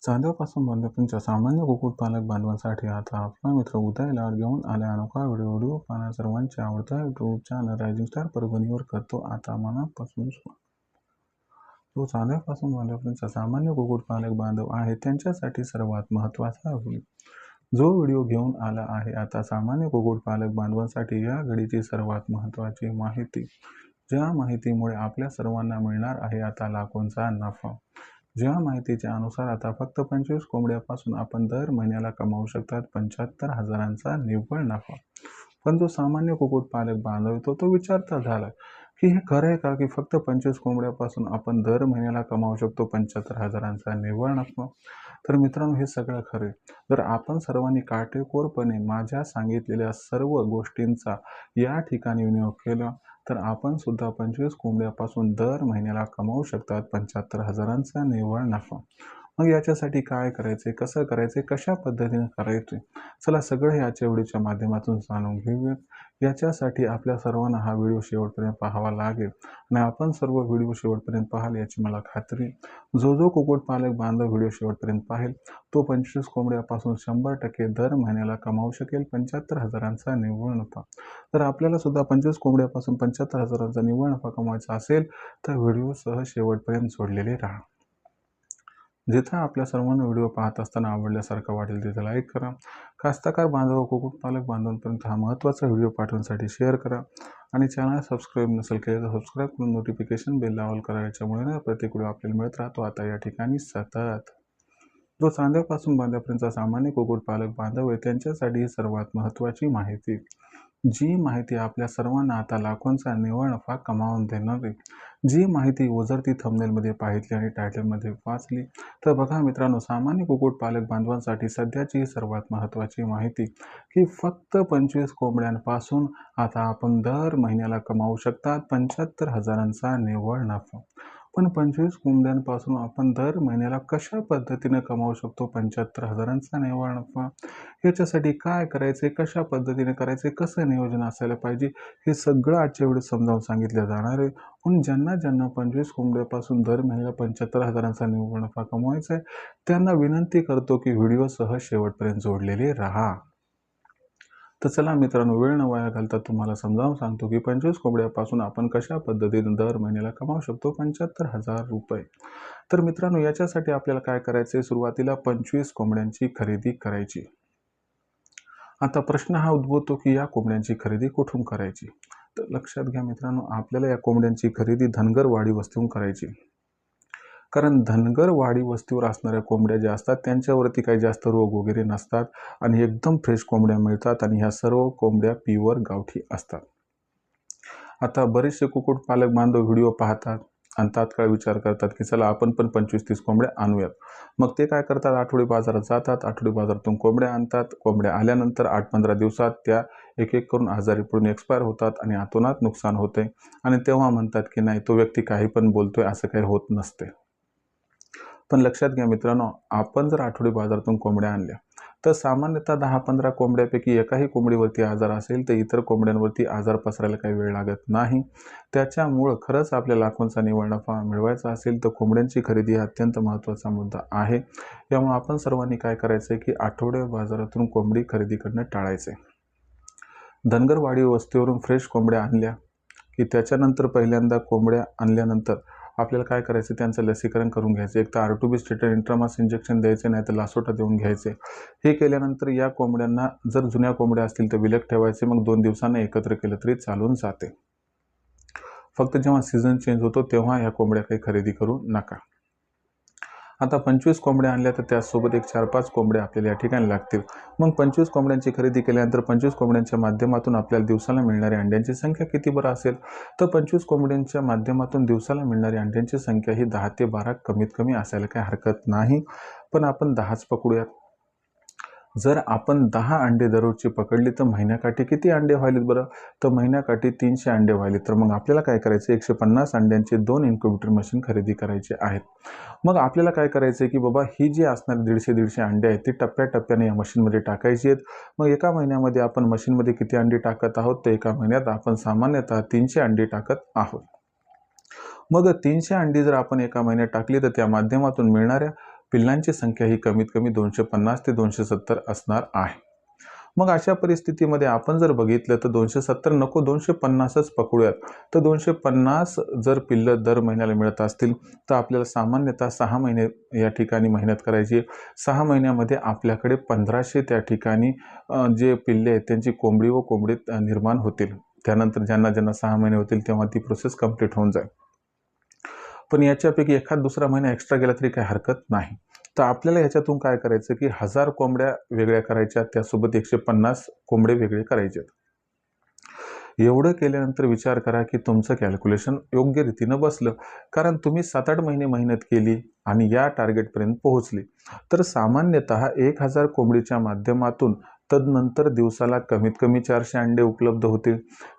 चांद्यापासून बांधण्यापर्यंतच्या सामान्य कुक्कुटपालक बांधवांसाठी आता आपला मित्र उदय लाड घेऊन आला अनोखा व्हिडिओ पाहणं सर्वांचे आवडता यूट्यूब चॅनल रायझिंग स्टार परभणीवर करतो आता मनापासून स्वागत. जो चांद्यापासून बांधण्यापर्यंतचा सामान्य कुक्कुटपालक बांधव आहे त्यांच्यासाठी सर्वात महत्त्वाचा व्हिडिओ घेऊन आला आहे. आता सामान्य कुक्कुटपालक बांधवांसाठी या घडीची सर्वात महत्त्वाची माहिती, ज्या माहितीमुळे आपल्या सर्वांना मिळणार आहे आता लाखोंचा नफा. ज्या माहितीच्या अनुसार आता फक्त 25 कोंबड्यापासून आपण दर महिन्याला कमावू शकतात 75,000चा निव्वळ नफा. पण जो सामान्य कुक्कुटपालक बांधव तो विचारता झाला की हे खरं आहे का की फक्त 25 कोंबड्यापासून आपण दर महिन्याला कमावू शकतो 75,000चा निव्वळ नफा? तर मित्रांनो, हे सगळं खरं आहे. जर आपण सर्वांनी काटेकोरपणे माझ्या सांगितलेल्या सर्व गोष्टींचा या ठिकाणी विनियोग केला तर आपण सुद्धा 25 कोंबड्यापासून दर महिन्याला कमावू शकतात 75,000चा निव्वळ नफा. मग याच्यासाठी काय करायचे, कसं करायचे, कशा पद्धतीने करायचे, चला सगळं याच्या व्हिडिओच्या माध्यमातून जाणून घेऊयात. याच्यासाठी आपल्या सर्वांना हा व्हिडिओ शेवटपर्यंत पाहावा लागेल आणि आपण सर्व व्हिडिओ शेवटपर्यंत पाहाल याची मला खात्री. जो कुक्कुटपालक बांधव व्हिडिओ शेवटपर्यंत पाहेल तो 25 कोंबड्यापासून 100% दर महिन्याला कमावू शकेल 75,000चा निव्वळ नफा. तर आपल्याला सुद्धा 25 कोंबड्यापासून 75,000चा निव्वळ नफा कमवायचा असेल तर व्हिडिओसह शेवटपर्यंत जोडलेले राहा. जिथं आपल्या सर्वांना व्हिडिओ पाहत असताना आवडल्यासारखं वाटेल तिथं लाईक करा. कास्तकार बांधव कुक्कुटपालक बांधवांपर्यंत हा महत्त्वाचा व्हिडिओ पाठवण्यासाठी शेअर करा आणि चॅनल सबस्क्राईब नसेल केलं तर सबस्क्राईब करून नोटिफिकेशन बेल ऑल करा. याच्यामुळे प्रत्येक व्हिडिओ आपल्याला मिळत राहतो आता या ठिकाणी सतत. जो चांद्यापासून बांधण्यापर्यंतचा सामान्य कुक्कुटपालक बांधव आहे त्यांच्यासाठी ही सर्वात महत्त्वाची माहिती, जी माहिती आपल्या सर्वांना आता लाखोंचा निव्वळ नफा कमावून देणार आहे. जी माहिती ओझरती थंबनेलमध्ये पाहिली आणि टायटलमध्ये वाचली तर बघा मित्रांनो, सामान्य कुक्कुटपालक बांधवांसाठी सध्याची ही सर्वात महत्त्वाची माहिती की फक्त 25 कोंबड्यांपासून आता आपण दर महिन्याला कमावू शकतात 75,000चा निव्वळ नफा. पण 25 कोंबड्यांपासून आपण दर महिन्याला कशा पद्धतीने कमावू शकतो 75,000चा निव्वळ नफा? याच्यासाठी काय करायचे, कशा पद्धतीने करायचे, कसं नियोजन असायला पाहिजे, हे सगळं आजच्या व्हिडिओ समजावून सांगितलं जाणार आहे. म्हणून ज्यांना 25 कोंबड्यापासून दर महिन्याला 75,000चा निव्वळ नफा कमवायचा आहे त्यांना विनंती करतो की व्हिडिओसह शेवटपर्यंत जोडलेले राहा. तर चला मित्रांनो, वेळ न वाया घालता तुम्हाला समजावून सांगतो की 25 कोंबड्यापासून आपण कशा पद्धतीने दर महिन्याला कमावू शकतो 75,000 रुपये. तर मित्रांनो, याच्यासाठी आपल्याला काय करायचे, सुरुवातीला 25 कोंबड्यांची खरेदी करायची. आता प्रश्न हा उद्भवतो की या कोंबड्यांची खरेदी कुठून करायची? तर लक्षात घ्या मित्रांनो, आपल्याला या कोंबड्यांची खरेदी धनगर वाडी वस्तीहून करायची. कारण धनगर वाडी वस्तीवर असणाऱ्या कोंबड्या ज्या असतात त्यांच्यावरती काही जास्त रोग वगैरे नसतात आणि एकदम फ्रेश कोंबड्या मिळतात आणि ह्या सर्व कोंबड्या प्युअर गावठी असतात. आता बरेचसे कुक्कुटपालक बांधव व्हिडिओ पाहतात आणि तात्काळ विचार करतात की चला आपण पण 25-30 कोंबड्या आणूयात. मग ते काय करतात, आठवडी बाजारात जातात, आठवडी बाजारातून कोंबड्या आणतात. कोंबड्या आल्यानंतर 8-15 दिवसात त्या एक एक करून आजारी पडून एक्सपायर होतात आणि आतोनात नुकसान होते आणि तेव्हा म्हणतात की नाही, तो व्यक्ती काही पण बोलतोय, असं काही होत नसते. पण लक्षात घ्या मित्रांनो, आपण जर आठवडी बाजारातून कोंबड्या आणल्या तर सामान्यतः 10-15 कोंबड्यापैकी एकाही कोंबडीवरती आजार असेल तर इतर कोंबड्यांवरती आजार पसरायला काही वेळ लागत नाही. त्याच्यामुळं खरंच आपल्या लाखोंचा निव्वळ नफा मिळवायचा असेल तर कोंबड्यांची खरेदी हा अत्यंत महत्त्वाचा मुद्दा आहे. त्यामुळे आपण सर्वांनी काय करायचं की आठवड्या बाजारातून कोंबडी खरेदी करणं टाळायचे. धनगरवाडी वस्तीवरून फ्रेश कोंबड्या आणल्या की त्याच्यानंतर पहिल्यांदा कोंबड्या आणल्यानंतर आपल्याला काय करायचं, त्यांचं लसीकरण करून घ्यायचं. एक तर R2B स्टेटन इंट्रामास इंजेक्शन द्यायचं, नाही तर लासोटा देऊन घ्यायचे. हे केल्यानंतर या कोंबड्यांना जर जुन्या कोंबड्या असतील तर विलग ठेवायचे, मग 2 दिवसांना एकत्र केलं तरी चालून जाते. फक्त जेव्हा सीझन चेंज होतो तेव्हा या कोंबड्या काही खरेदी करू नका. आता 25 कोंबड्या आणल्या तर त्यासोबत एक 4-5 कोंबड्या आपल्याला या ठिकाणी लागतील. मग 25 कोंबड्यांची खरेदी केल्यानंतर 25 कोंबड्यांच्या माध्यमातून आपल्याला दिवसाला मिळणाऱ्या अंड्यांची संख्या किती बरं असेल, तर 25 कोंबड्यांच्या माध्यमातून दिवसाला मिळणारी अंड्यांची संख्या ही 10 ते 12 कमीत कमी असायला काही हरकत नाही. पण आपण 10च पकडूयात. जर आपण 10 अंडे दररोजची पकडली तर महिन्याकाठी किती अंडे व्हायलेत बरं, तर महिन्याकाठी 300 अंडे व्हायले. तर मग आपल्याला काय करायचं, 150 अंड्यांचे 2 इन्क्युबेटर मशीन खरेदी करायचे आहेत. मग आपल्याला काय करायचं की बाबा ही जी असणारी 150-150 अंडे आहेत ती टप्प्याटप्प्याने या मशीनमध्ये टाकायची आहेत. मग एका महिन्यामध्ये आपण मशीनमध्ये किती अंडी टाकत आहोत, तर एका महिन्यात आपण सामान्यतः 300 अंडी टाकत आहोत. मग 300 अंडी जर आपण एका महिन्यात टाकली तर त्या माध्यमातून मिळणाऱ्या पिल्लांची संख्या ही कमीत कमी 250 ते 270 असणार आहे. मग अशा परिस्थितीमध्ये आपण जर बघितलं तर 270 नको 250च पकडूयात. तर 250 जर पिल्लं दर महिन्याला मिळत असतील तर आपल्याला सामान्यतः 6 महिने या ठिकाणी मेहनत करायची. 6 महिन्यामध्ये आपल्याकडे 1500 त्या ठिकाणी जे पिल्ले आहेत त्यांची कोंबडी व कोंबडीत निर्माण होतील. त्यानंतर ज्यांना 6 महिने होतील तेव्हा ती प्रोसेस कंप्लीट होऊन जाईल. पण याच्यापैकी एखाद दुसरा महिना एक्स्ट्रा गेला तरी काही हरकत नाही. तर आपल्याला ह्याच्यातून काय करायचं की 1000 कोंबड्या वेगळ्या करायच्या, त्यासोबत 150 कोंबडे वेगळे करायचे. एवढं केल्यानंतर विचार करा की तुमचं कॅल्क्युलेशन योग्य रीतीनं बसलं. कारण तुम्ही 7-8 महिने मेहनत केली आणि या टार्गेटपर्यंत पोहोचले. तर सामान्यतः 1000 कोंबडीच्या माध्यमातून तदनंतर दिवसाला कमीत कमी 400 अंडे उपलब्ध होतील.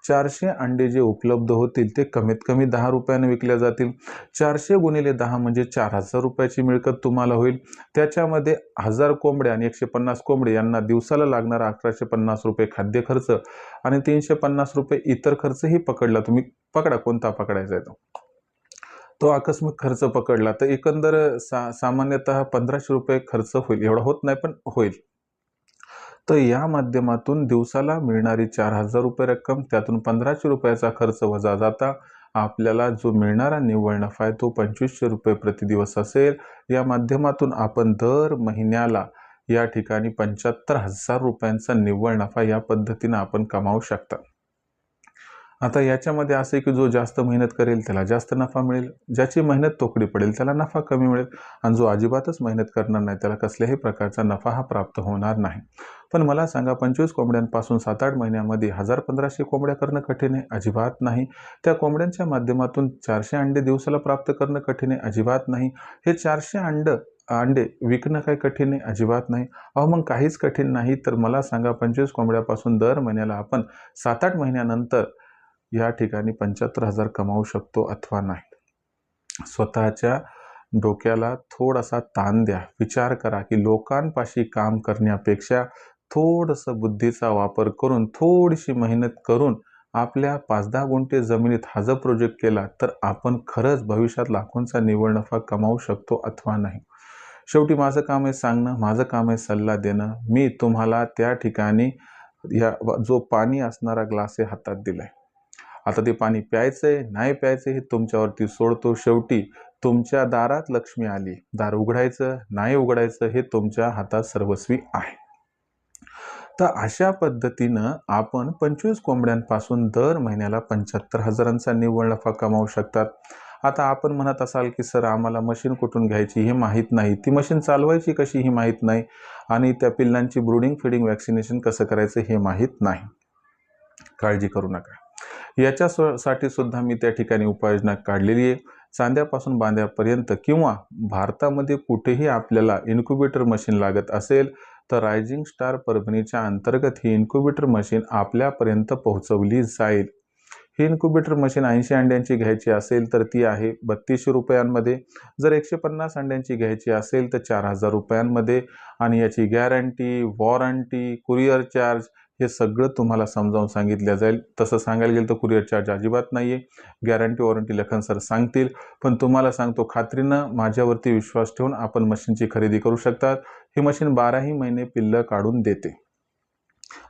400 अंडे जे उपलब्ध होतील ते कमीत कमी 10 रुपयाने विकल्या जातील. 400 गुणिले 10 म्हणजे 4000 रुपयाची मिळकत तुम्हाला होईल. त्याच्यामध्ये 1000 कोंबड्या आणि 150 कोंबडे यांना दिवसाला लागणारा 1150 रुपये खाद्य खर्च आणि 350 रुपये इतर खर्चही पकडला. तुम्ही पकडा कोणता पकडायचा आहे तो आकस्मिक खर्च पकडला तर एकंदर सामान्यतः 1500 रुपये खर्च होईल. एवढा होत नाही पण होईल. तर या माध्यमातून दिवसाला मिळणारी 4000 रुपये रक्कम, त्यातून 1500 रुपयाचा खर्च वजा जाता आपल्याला जो मिळणारा निव्वळ नफा आहे तो 2500 रुपये प्रतिदिवस असेल. या माध्यमातून आपण दर महिन्याला या ठिकाणी 75,000 रुपयांचा निव्वळ नफा या पद्धतीनं आपण कमावू शकता. आता याच्यामध्ये असं आहे की जो जास्त मेहनत करेल त्याला जास्त नफा मिळेल, ज्याची मेहनत तोकडी पडेल त्याला नफा कमी मिळेल आणि जो अजिबातच मेहनत करणार नाही त्याला कसल्याही प्रकारचा नफा हा प्राप्त होणार नाही. पण मला सांगा 25 कोंबड्यांपासून 7-8 महिन्यामध्ये 1000-1500 कोंबड्या करणं कठीण आहे? अजिबात नाही. त्या कोंबड्यांच्या माध्यमातून 400 अंडे दिवसाला प्राप्त करणं कठीण आहे? अजिबात नाही. हे 400 अंडे विकणं काही कठीण आहे? अजिबात नाही. अहो मग काहीच कठीण नाही तर मला सांगा 25 कोंबड्यापासून दर महिन्याला आपण 7-8 महिन्यानंतर या ठिकाणी 75,000 कमावू शकतो अथवा नाही? स्वतःच्या डोक्याला थोडासा ताण द्या. विचार करा की लोकांपाशी काम करण्यापेक्षा थोडंसं बुद्धीचा वापर करून थोडीशी मेहनत करून आपल्या 5-10 गुंठे जमिनीत हा जर प्रोजेक्ट केला तर आपण खरंच भविष्यात लाखोंचा निव्वळ नफा कमावू शकतो अथवा नाही? शेवटी माझं काम आहे सांगणं, माझं काम आहे सल्ला देणं. मी तुम्हाला त्या ठिकाणी जो पाणी असणारा ग्लास आहे हातात दिलाय. आता ते पाणी प्यायचंय नाही प्यायचं हे तुमच्यावरती सोडतो. शेवटी तुमच्या दारात लक्ष्मी आली, दार उघडायचं नाही उघडायचं हे तुमच्या हातात सर्वस्वी आहे. तर अशा पद्धतीनं आपण 25 कोंबड्यांपासून दर महिन्याला 75,000चा निव्वळ नफा कमावू शकतात. आता आपण म्हणत असाल की सर आम्हाला मशीन कुठून घ्यायची हे माहीत नाही, ती मशीन चालवायची कशी हे माहीत नाही आणि त्या पिल्लांची ब्रूडिंग फीडिंग वॅक्सिनेशन कसं करायचं हे माहीत नाही. काळजी करू नका. याच्यासाठी सुद्धा मी त्या ठिकाणी उपाययोजना काढलेली आहे. चांद्यापासून बांध्यापर्यंत किंवा भारतामध्ये कुठेही आपल्याला इन्क्युबेटर मशीन लागत असेल तर रायझिंग स्टार परभणीच्या अंतर्गत ही इन्क्युबेटर मशीन आपल्यापर्यंत पोहोचवली जाईल. ही इन्क्युबेटर मशीन 80 अंड्यांची घ्यायची असेल तर ती आहे 3200 रुपयांमध्ये. जर 150 अंड्यांची घ्यायची असेल तर 4000 रुपयांमध्ये आणि याची गॅरंटी, वॉरंटी, कुरिअर चार्ज हे सगळं तुम्हाला समजावून सांगितलं जाईल. तसं सांगायला गेलं तर कुरिअर चार्ज अजिबात नाही आहे. गॅरंटी वॉरंटी लखन सर सांगतील. पण तुम्हाला सांगतो खात्रीनं माझ्यावरती विश्वास ठेवून आपण मशीनची खरेदी करू शकतात. ही मशीन 12ही महिने पिल्लं काढून देते.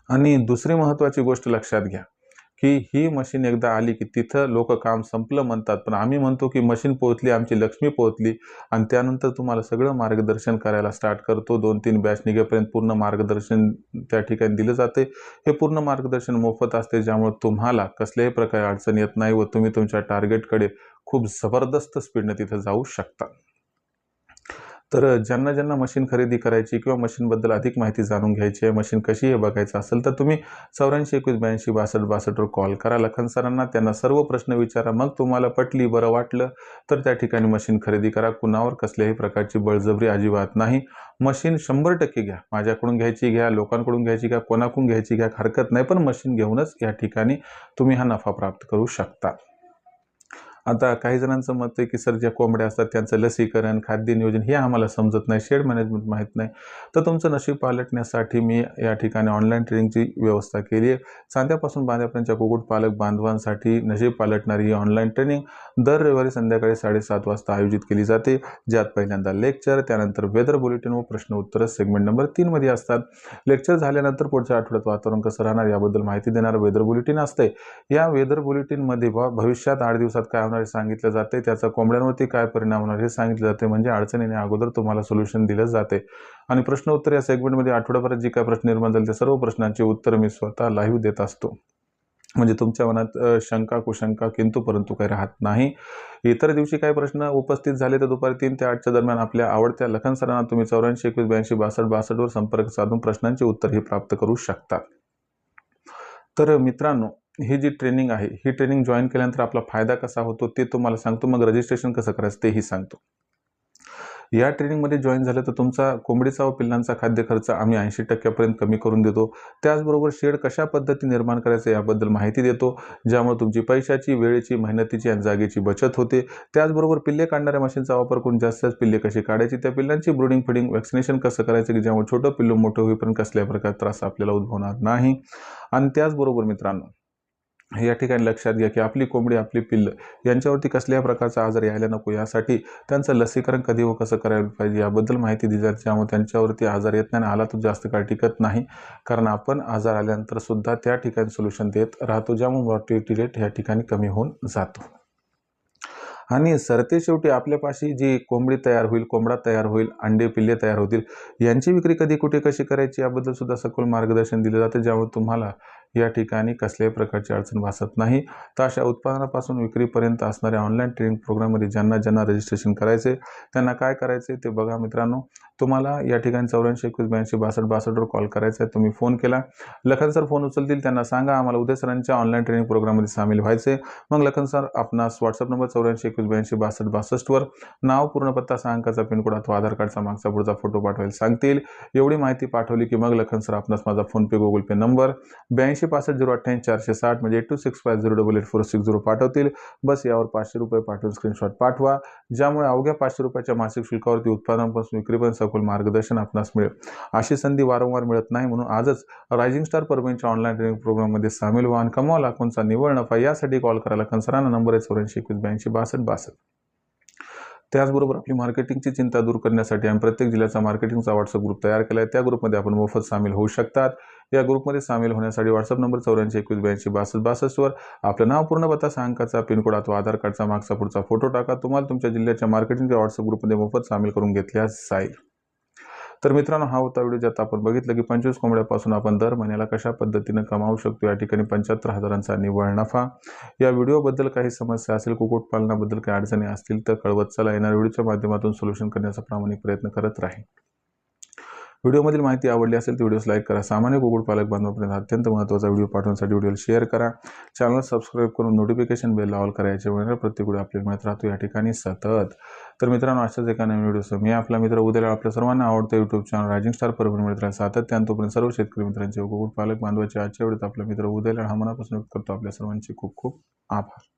आणि दुसरी महत्त्वाची गोष्ट लक्षात घ्या की ही मशीन एकदा आली की तिथं लोक काम संपलं म्हणतात, पण आम्ही म्हणतो की मशीन पोहोचली, आमची लक्ष्मी पोहोचली आणि त्यानंतर तुम्हाला सगळं मार्गदर्शन करायला स्टार्ट करतो. 2-3 बॅच निघेपर्यंत पूर्ण मार्गदर्शन त्या ठिकाणी दिलं जाते. हे पूर्ण मार्गदर्शन मोफत असते, ज्यामुळे तुम्हाला कसल्याही प्रकारे अडचण येत नाही व तुम्ही तुमच्या टार्गेटकडे खूप जबरदस्त स्पीडने तिथं जाऊ शकता. तर ज्यांना मशीन खरेदी करायची किंवा मशीनबद्दल अधिक माहिती जाणून घ्यायची आहे, मशीन कशी आहे बघायचं असेल तर तुम्ही 84 21 82 62 वर कॉल करा लखन सरांना. त्यांना सर्व प्रश्न विचारा. मग तुम्हाला पटली, बरं वाटलं तर त्या ठिकाणी मशीन खरेदी करा. कुणावर कसल्याही प्रकारची बळजबरी अजिबात नाही. मशीन 100% घ्या. माझ्याकडून घ्यायची घ्या, लोकांकडून घ्यायची घ्या, कोणाकडून घ्यायची घ्या, हरकत नाही. पण मशीन घेऊनच या ठिकाणी तुम्ही हा नफा प्राप्त करू शकता. आता काही जणांचं मत आहे की सर ज्या कोंबड्या असतात त्यांचं लसीकरण, खाद्य नियोजन हे आम्हाला समजत नाही, शेड मॅनेजमेंट माहीत नाही. तर तुमचं नशीब पालटण्यासाठी मी या ठिकाणी ऑनलाईन ट्रेनिंगची व्यवस्था केली आहे. चांद्यापासून बांध्यापर्यंतच्या कुक्कुटपालक बांधवांसाठी नशीब पालटणारी ही ऑनलाईन ट्रेनिंग दर रविवारी संध्याकाळी 7:30 वाजता आयोजित केली जाते, ज्यात पहिल्यांदा लेक्चर, त्यानंतर वेदर बुलेटिन व प्रश्न उत्तर सेगमेंट नंबर 3 मध्ये असतात. लेक्चर झाल्यानंतर पुढच्या आठवड्यात वातावरण कसं राहणार याबद्दल माहिती देणारं वेदर बुलेटिन असते. या वेदर बुलेटिनमध्ये भविष्यात 8 दिवसात काय होणार हे सांगितलं जाते, त्याचा कोंबड्यांवरती काय परिणाम होणार हे सांगितलं जाते, म्हणजे अडचणीने अगोदर तुम्हाला सोल्युशन दिलं जाते. आणि प्रश्न उत्तर या सेगमेंटमध्ये आठवड्याभरात जे काय प्रश्न निर्माण झाले त्या सर्व प्रश्नांची उत्तर मी स्वतः लाईव्ह देत असतो, म्हणजे तुमच्या मनात शंका कुशंका किंतु परंतु काही राहत नाही. इतर दिवशी काही प्रश्न उपस्थित झाले तर दुपारी 3 ते 8च्या दरम्यान आपल्या आवडत्या लखन सरांना तुम्ही 84 21 82 62 62 वर संपर्क साधून प्रश्नांची उत्तर ही प्राप्त करू शकता. तर मित्रांनो, ही जी ट्रेनिंग आहे ही ट्रेनिंग जॉईन केल्यानंतर आपला फायदा कसा होतो ते तुम्हाला सांगतो, मग रजिस्ट्रेशन कसं करायचं तेही सांगतो. या ट्रेनिंगमध्ये जॉईन झालं तर तुमचा कोंबडीचा व पिल्लांचा खाद्य खर्च आम्ही 80% कमी करून देतो. त्याचबरोबर शेड कशा पद्धती निर्माण करायचं याबद्दल माहिती देतो, ज्यामुळे तुमची पैशाची, वेळेची, मेहनतीची आणि जागेची बचत होते. त्याचबरोबर पिल्ले काढणाऱ्या मशीनचा वापर करून जास्त पिल्ले कशी काढायची, त्या पिल्लांची ब्रूडिंग फिडिंग वॅक्सिनेशन कसं करायचं की ज्यामुळे छोटं पिल्लू मोठं होईपर्यंत कसल्या प्रकारचा त्रास आपल्याला उद्भवणार नाही. आणि त्याचबरोबर मित्रांनो, या ठिकाणी लक्षात घ्या की आपली कोंबडी, आपली पिल्लं यांच्यावरती कसल्याही प्रकारचा आजार यायला नको, यासाठी त्यांचं लसीकरण कधी व कसं करायला पाहिजे याबद्दल माहिती दिली जाते, त्यामुळे त्यांच्यावरती आजार येत नाही आणि आला तर जास्त काळ टिकत नाही. कारण आपण आजार आल्यानंतर सुद्धा त्या ठिकाणी सोल्युशन देत राहतो, ज्यामुळे मॉर्टिलिटी रेट या ठिकाणी कमी होऊन जातो. आणि सरते शेवटी आपल्यापाशी जी कोंबडी तयार होईल, कोंबडा तयार होईल, अंडे पिल्ले तयार होतील, यांची विक्री कधी कुठे कशी करायची याबद्दल सुद्धा सखोल मार्गदर्शन दिले जाते, ज्यामुळे तुम्हाला या ठिकाणी कसल्याही प्रकारची अडचण भासत नाही. तर अशा उत्पादनापासून विक्रीपर्यंत असणाऱ्या ऑनलाईन ट्रेनिंग प्रोग्राममध्ये ज्यांना रजिस्ट्रेशन करायचे त्यांना काय करायचे ते बघा मित्रांनो. तुम्हाला या ठिकाणी 84 21 82 62 62 वर कॉल करायचा आहे. तुम्ही फोन केला, लखन सर फोन उचलतील, त्यांना सांगा आम्हाला उदय सरांच्या ऑनलाईन ट्रेनिंग प्रोग्राममध्ये सामील व्हायचे. मग लखन सर आपणास व्हॉट्सअप नंबर 84 21 82 62 62 वर नाव, पूर्ण पत्ता, 6 अंकाचा पिनकोड अथवा आधार कार्डचा मागचा पुढचा फोटो पाठवायला सांगतील. एवढी माहिती पाठवली की मग लखन सर आपणास माझा फोनपे गुगल पे नंबर 82 65 088 460 म्हणजे 8650884660 पाठवतील. बस यावर 500 रुपये पाठवून स्क्रीनशॉट पाठवा, ज्यामुळे अवघ्या 500 रुपयाच्या मासिक शुल्कावरती उत्पादनापासून विक्रीपर्यंत सखोल मार्गदर्शन आपणास मिळेल. अशी संधी वारंवार मिळत नाही, म्हणून आजच रायझिंग स्टार परभणीच्या ऑनलाईन ट्रेनिंग प्रोग्राममध्ये सामील व्हा आणि कमवा लाखोंचा निव्वळ नफा. यासाठी कॉल करा लखन सरांना, नंबर आहे 84 21 82 62 62. त्याचबरोबर आपली मार्केटिंगची चिंता दूर करण्यासाठी आम्ही प्रत्येक जिल्ह्याचा मार्केटिंगचा व्हॉट्सअप ग्रुप तयार केला आहे. त्या ग्रुपमध्ये आपण मोफत सामील होऊ शकतात. या ग्रुपमध्ये सामील होण्यासाठी व्हॉट्सअप नंबर 84 21 82 62 62 वर आपलं नाव, पूर्ण पत्ता, 6 अंकाचा पिनकोड अथवा आधार कार्डचा मागचा पुढचा फोटो टाका. तुम्हाला तुमच्या जिल्ह्याच्या मार्केटिंगच्या व्हॉट्सअप ग्रुपमध्ये मोफत सामील करून घेतल्यास जाईल. तर मित्रांनो, हा होता व्हिडिओ ज्यात आपण बघितलं की 25 कोंबड्यापासून आपण दर महिन्याला कशा पद्धतीने कमावू शकतो. या ठिकाणी 75,000चा निव्वळ नफा. या व्हिडिओबद्दल काही समस्या असेल, कुक्कुटपालनाबद्दल काही अडचणी असतील तर कळवत चला. येणाऱ्या व्हिडिओच्या माध्यमातून सोल्युशन करण्याचा प्रामाणिक प्रयत्न करत राहील. व्हिडिओमधील माहिती आवडली असेल तर व्हिडिओस लाईक करा. सामान्य कुक्कुटपालक बांधवांपर्यंत अत्यंत महत्त्वाचा व्हिडिओ पाठवण्यासाठी व्हिडिओला शेअर करा. चॅनल सबस्क्राईब करून नोटिफिकेशन बेल ऑल करा, याच्यामुळे प्रत्येक व्हिडिओ आपल्याला मिळत राहतो या ठिकाणी सतत. तर मित्रांनो, अशाच एका नवीन व्हिडिओसह मी आपला मित्र उद्याला आपल्या सर्वांना आवडतं YouTube channel rising star Parbhani मिळत राहील सातत्याने. तोपर्यंत सर्व शेतकरी मित्रांचे व कुक्कुटपालक बांधवांचे आजच्या व्हिडिओत आपला मित्र उद्याला हा मनापासून व्यक्त करतो. आपल्या सर्वांचे खूप खूप आभार.